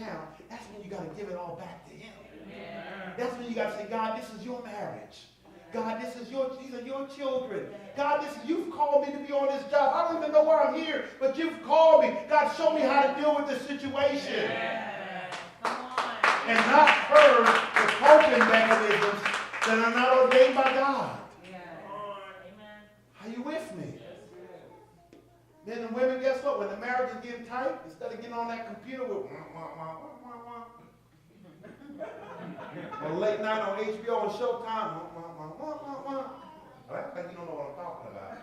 down, that's when you got to give it all back to him. That's when you got to say, God, this is your marriage. God, these are your children. God, you've called me to be on this job. I don't even know why I'm here, but you've called me. God, show me how to deal with this situation. And not heard the coping mechanisms that are not ordained by God. Are you with me? Men and women, guess what? When the marriage is getting tight, instead of getting on that computer with or late night on HBO and Showtime, I think you don't know what I'm talking about.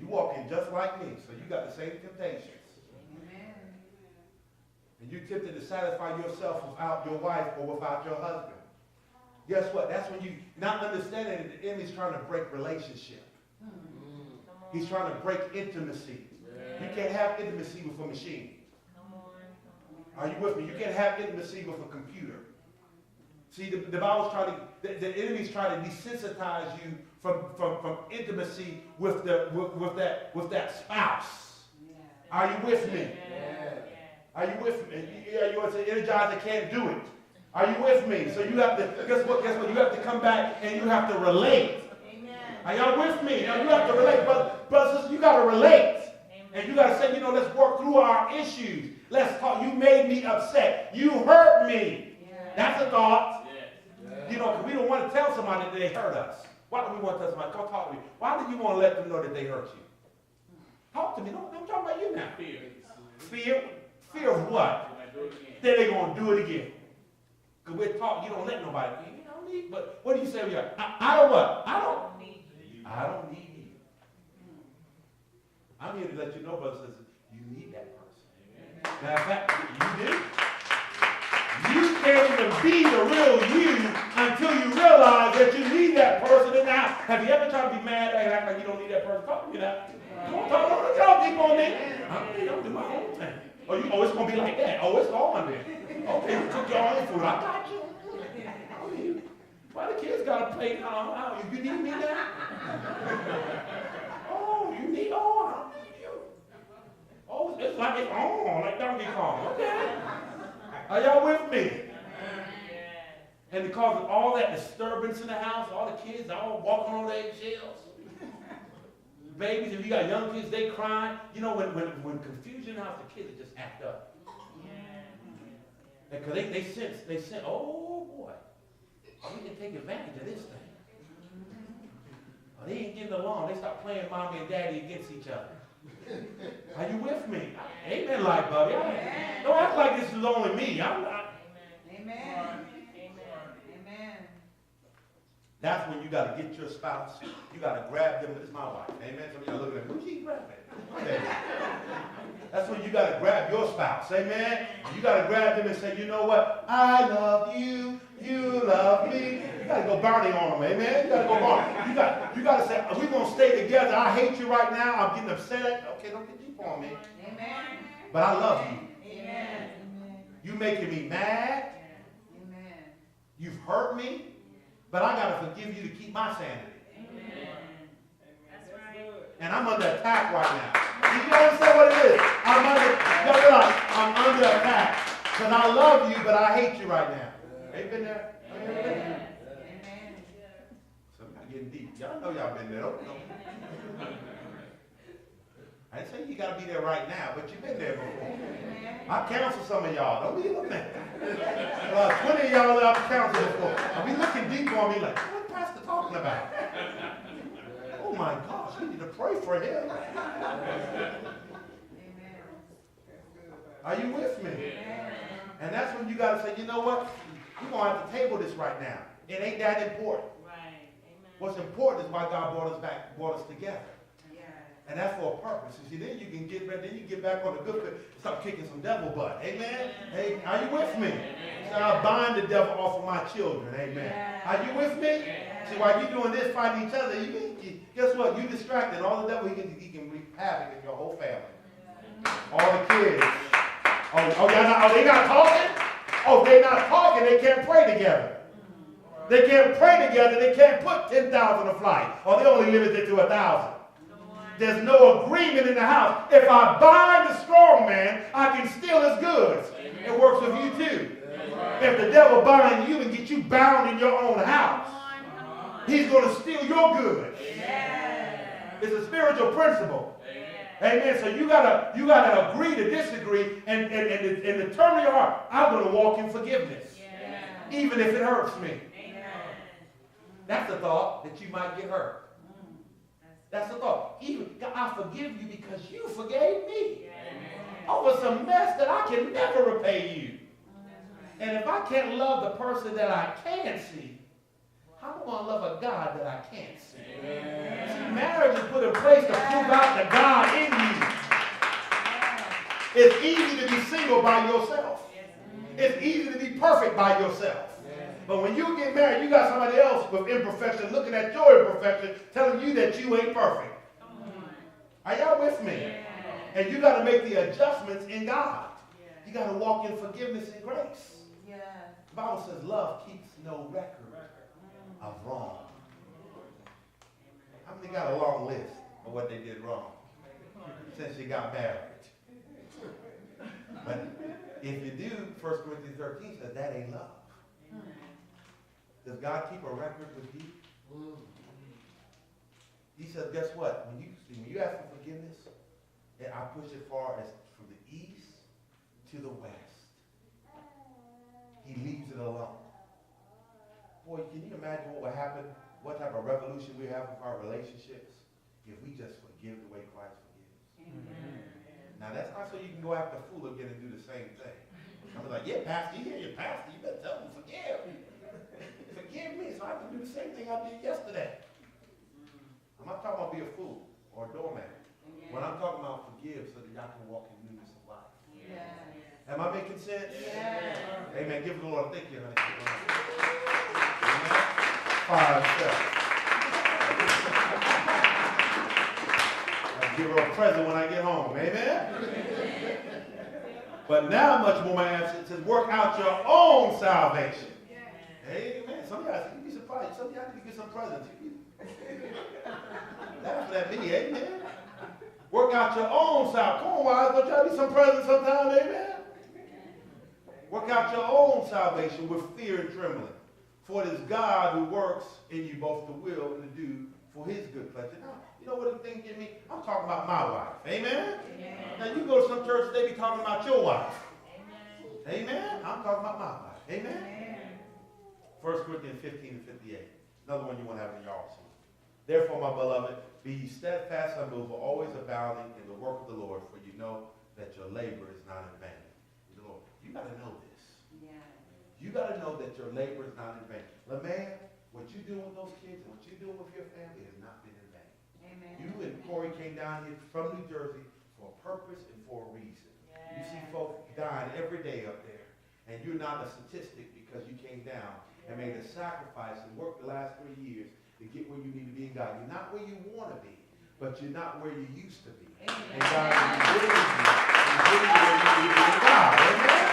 You walk in just like me, so you got the same temptations. Amen. And you're tempted to satisfy yourself without your wife or without your husband. Guess what? That's when you not understanding that the enemy's trying to break relationship. He's trying to break intimacy. You can't have intimacy with a machine. Are you with me? You can't have intimacy with a computer. See, the Bible's trying to, the enemy's trying to desensitize you from intimacy with that spouse. Are you with me? Are you with me? You want to say energizer can't do it. Are you with me? So you have to, guess what? You have to come back and you have to relate. Are y'all with me? You have to relate. Brothers, you got to relate. And you got to say, let's work through our issues. Let's talk. You made me upset. You hurt me. That's a thought. Because we don't want to tell somebody that they hurt us. Why do we want to tell somebody? Come talk to me. Why do you want to let them know that they hurt you? Talk to me. Don't talk about you now. Fear? Fear of what? Then they're going to do it again. Because we're talking, you don't let nobody. You don't need, but what do you say? I don't what? I don't need you. I don't need you. I'm here to let you know, brothers and sisters, you need that person. Matter of fact, you do. You can't even be the real you until you realize that you need that person. And now, have you ever tried to be mad and act like you don't need that person? Talk to me now. Don't deep on me. I'm do my own thing. Oh, it's going to be like that. Oh, it's on then. Okay, you took your own food. I got you. Why the kids got to play now? You need me now? Oh, you need on. I need you. Oh, it's like it's on, like Donkey Kong. Okay. Are y'all with me? And because of all that disturbance in the house, all the kids are all walking on eggshells. Babies, if you got young kids, they crying. When confusion in the house, the kids just act up. Because they sense, oh boy, we can take advantage of this thing. Oh, they ain't getting along. They start playing mommy and daddy against each other. Are you with me? Amen, like Bubby. Don't act like this is only me. I'm not. Amen. Amen. That's when you got to get your spouse. You got to grab them. This is my wife. Amen. Some of y'all looking at me. Who's she grabbing? Okay. That's when you got to grab your spouse. Amen. You got to grab them and say, you know what? I love you. You love me. You got to go burning on them. Amen. You got to go burning. You got to say, we're going to stay together. I hate you right now. I'm getting upset. Okay, don't get deep on me. Amen. But I love you. Amen. You making me mad. Amen. You've hurt me. But I got to forgive you to keep my sanity. Amen. That's right. And I'm under attack right now. You understand what it is? I'm under attack. Because I love you, but I hate you right now. Ain't been there? Amen. Some of y'all getting deep. Y'all know y'all been there. I didn't say you got to be there right now, but you've been there before. I counsel some of y'all. Don't be looking at me. 20 of y'all that I've counseled before. I'll be looking deep on me like, what the pastor talking about? Oh my gosh, we need to pray for him. Are you with me? And that's when you got to say, you know what? We're going to have to table this right now. It ain't that important. Right. What's important is why God brought us together. And that's for a purpose. You see, then you can get back on the good foot, start kicking some devil butt. Amen? Hey, are you with me? So I bind the devil off of my children. Amen. Are you with me? See, while you're doing this, fighting each other, guess what? You distracted. All the devil, he can wreak havoc in your whole family. All the kids. They not talking? Oh, they not talking. They can't pray together. They can't pray together. They can't put 10,000 a flight. Or they only limited to 1,000. there's no agreement in the house. If I bind the strong man, I can steal his goods. Amen. It works with you too. Amen. If the devil binds you and gets you bound in your own house, he's going to steal your goods. Amen. It's a spiritual principle. Amen. Amen. So you gotta agree to disagree and determine your heart. I'm going to walk in forgiveness, even if it hurts me. That's a thought that you might get hurt. That's a thought. Even God, I forgive you because you forgave me over some mess that I can never repay you. And if I can't love the person that I can see, how am I going to love a God that I can't see? See, marriage is put in place to prove out the God in you. It's easy to be single by yourself. It's easy to be perfect by yourself. But when you get married, you got somebody else with imperfection looking at your imperfection, telling you that you ain't perfect. Are y'all with me? Yeah. And you got to make the adjustments in God. Yeah. You got to walk in forgiveness and grace. Yeah. The Bible says love keeps no record of wrong. How many got a long list of what they did wrong since you got married? But if you do, 1 Corinthians 13 says that ain't love. Does God keep a record with you? He says, guess what? When you ask for forgiveness, and I push it far as from the east to the west. He leaves it alone. Boy, can you imagine what would happen, what type of revolution we have with our relationships if we just forgive the way Christ forgives? Amen. Now, that's not so you can go after a fool again and do the same thing. I'm like, yeah, Pastor, you hear your pastor, you better tell him forgive. Forgive me so I can do the same thing I did yesterday. I'm not talking about be a fool or a doormat. When I'm talking about forgive so that y'all can walk in newness of life. Yeah. Am I making sense? Yeah. Amen. Give the Lord a thank you, honey. Amen. Fire I'll give her a present when I get home. Amen. But now much more my answer says work out your own salvation. Amen. Some of y'all, you'd be surprised. Some of y'all need to get some presents. Laugh at me, amen. Work out your own salvation. Come on, wives, don't y'all need some presents sometime, amen? Work out your own salvation with fear and trembling. For it is God who works in you both to will and to do for his good pleasure. Now, you know what the thing get me? I'm talking about my wife, amen? Amen. Now, you go to some churches, they be talking about your wife. Amen. Amen? I'm talking about my wife, amen? Amen. 1 Corinthians 15 and 58. Another one you want to have in your arsenal. Therefore, my beloved, be ye steadfast, unmovable, always abounding in the work of the Lord, for you know that your labor is not in vain. The Lord, you got to know this. Yeah. You got to know that your labor is not in vain. Man, what you doing with those kids and what you doing with your family has not been in vain. Amen. You and Corey came down here from New Jersey for a purpose and for a reason. Yeah. You see folks dying every day up there, and you're not a statistic because you came down and made a sacrifice and worked the last 3 years to get where you need to be in God. You're not where you want to be, but you're not where you used to be. Amen. And God is getting you where you need to be in God. Amen.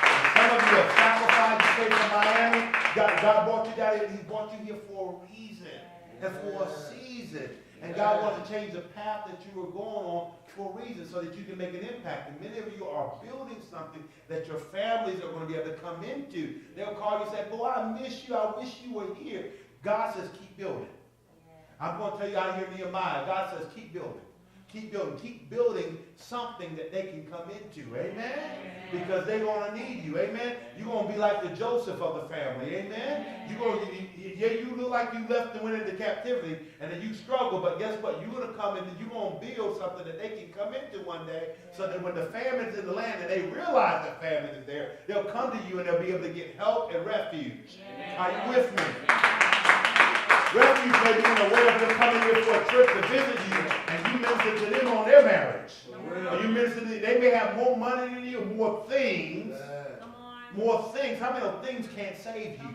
And some of you have sacrificed. You came from Miami. God brought you down here, and he brought you here for a reason and for a season. And God wants to change the path that you were going on for a reason so that you can make an impact. And many of you are building something that your families are going to be able to come into. They'll call you and say, boy, I miss you. I wish you were here. God says, keep building. I'm going to tell you out here in Nehemiah, God says, keep building. Keep building. Keep building something that they can come into. Amen? Because they're going to need you. Amen? You're going to be like the Joseph of the family. Amen? You look like you left and went into captivity and then you struggle, but guess what? You're going to come in and you're going to build something that they can come into one day so that when the famine's in the land and they realize that famine is there, they'll come to you and they'll be able to get help and refuge. Are you with me? Refuge may be in a way of them coming here for a trip to visit you, and you minister to them on their marriage. Or you minister to them, they may have more money than you, more things. More things. How many of things can't save you?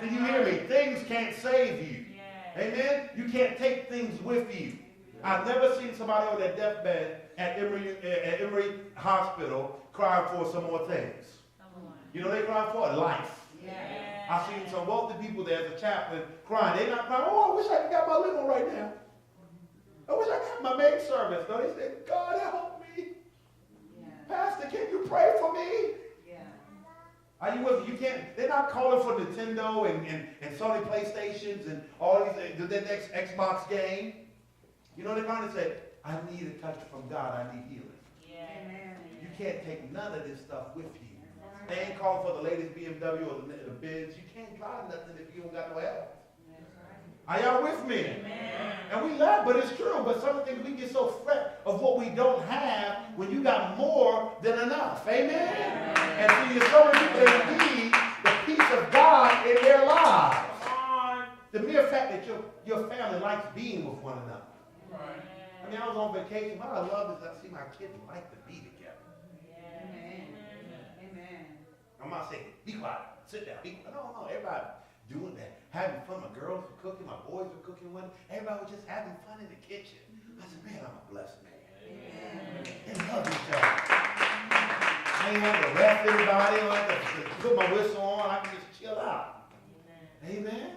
Did you hear me? Things can't save you. Amen? You can't take things with you. I've never seen somebody on their deathbed at Emory Hospital crying for some more things. You know they crying for? Life. I've seen some wealthy people there as a chaplain crying. They're not crying, oh, I wish I could get my living right now. I wish I got my maid servants. No, they said, God help me. Yeah. Pastor, can you pray for me? Yeah. Are you with me? You can't, they're not calling for Nintendo and Sony PlayStations and all these, the next Xbox game. You know, they're going to say, I need a touch from God. I need healing. Yeah. Amen. You can't take none of this stuff with you. They ain't calling for the latest BMW or the Benz. You can't drive nothing if you don't got no help. Are y'all with me? Amen. And we laugh, but it's true. But some things we get so fret of what we don't have when you got more than enough. Amen? Amen. And so you're so many people need the peace of God in their lives. The mere fact that your family likes being with one another. Right. I mean, I was on vacation. What I love is I see my kids like to be together. Amen. Amen. I'm not saying, be quiet, sit down, be quiet. No, everybody doing that. Having fun. My girls were cooking, my boys were cooking one. Everybody was just having fun in the kitchen. I said, man, I'm a blessed man. Amen. And love each other. I ain't have to rap anybody. I don't have to put my whistle on. I can just chill out. Amen.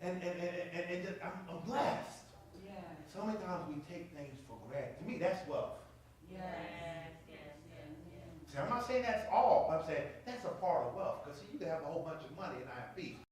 And just, I'm blessed. Yeah. So many times we take things for granted. To me, that's wealth. Yes. See, I'm not saying that's all. I'm saying that's a part of wealth. Because you can have a whole bunch of money and not have peace.